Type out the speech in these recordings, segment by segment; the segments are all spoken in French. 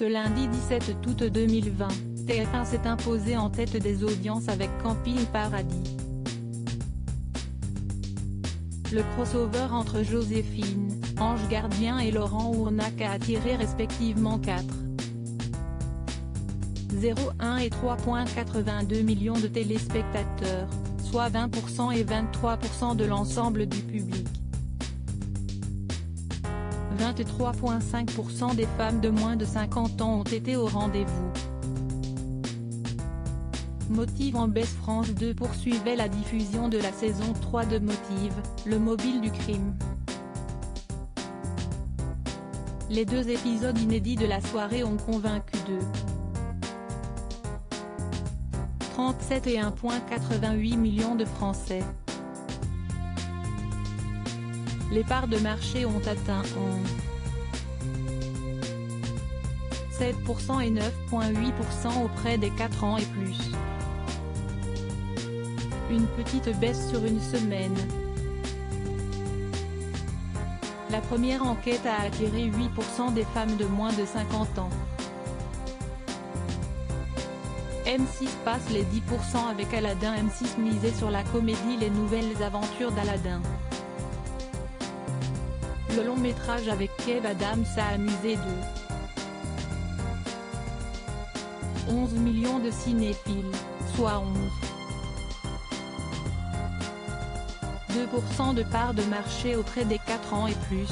Ce lundi 17 août 2020, TF1 s'est imposé en tête des audiences avec Camping Paradis. Le crossover entre Joséphine, Ange Gardien et Laurent Ournac a attiré respectivement 4,01 et 3,82 millions de téléspectateurs, soit 20% et 23% de l'ensemble du public. 23,5% des femmes de moins de 50 ans ont été au rendez-vous. Motive en baisse. France 2 poursuivait la diffusion de la saison 3 de Motive, le mobile du crime. Les deux épisodes inédits de la soirée ont convaincu 2,37 et 1,88 millions de Français. Les parts de marché ont atteint 11,7% et 9,8% auprès des 4 ans et plus. Une petite baisse sur une semaine. La première enquête a attiré 8% des femmes de moins de 50 ans. M6 passe les 10% avec Aladdin. M6 misait sur la comédie Les Nouvelles Aventures d'Aladdin. Le long métrage avec Kev Adams a amusé 11 millions de cinéphiles, soit 2% de part de marché auprès des 4 ans et plus,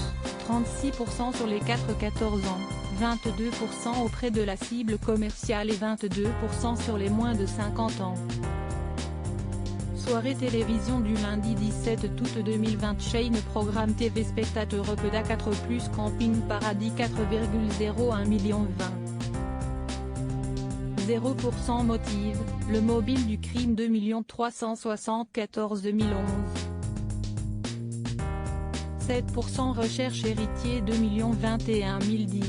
36% sur les 4-14 ans, 22% auprès de la cible commerciale et 22% sur les moins de 50 ans. Soirée télévision du lundi 17 août 2020. Chaîne programme TV Spectateur Europe 4 plus Camping Paradis 4,01 millions 0% Motive, le mobile du crime 2 374 2011. 7% Recherche Héritier 2 021 010.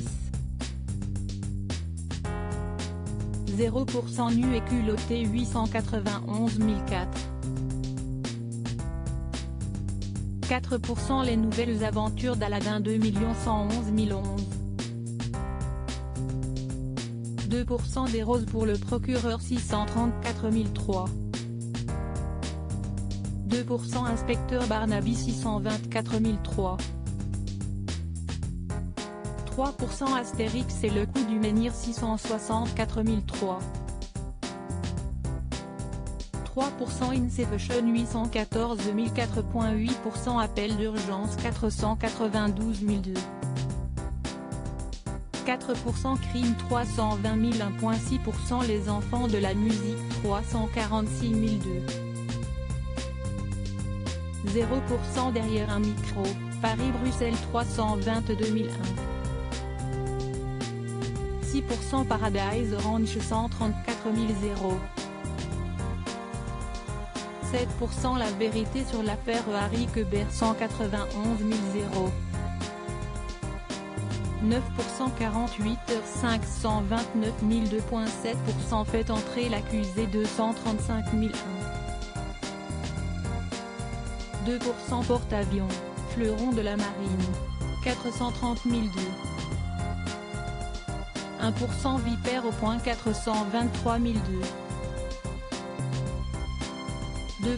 0% Nu et culotté 891 004. 4% Les Nouvelles Aventures d'Aladdin 2 111 011. 2% des Roses pour le procureur 634 003. 2% Inspecteur Barnaby 624 003. 3% Astérix et le coup du menhir 664 003. 3% Inception 814 000. 4,8% Appel d'urgence 492 002. 4% Crime 320 000. 1,6% Les Enfants de la musique 346 002. 0% Derrière un micro, Paris-Bruxelles 322 001. 6% Paradise Orange 134 000. 7% La Vérité sur l'affaire Harry Quebert 191 000. 9% 48 heures 529 000. 2,7% Fait entrer l'accusé 235 001. 2% Porte-avions, Fleuron de la Marine, 430 002. 1% Vipère au point 423 002. 2%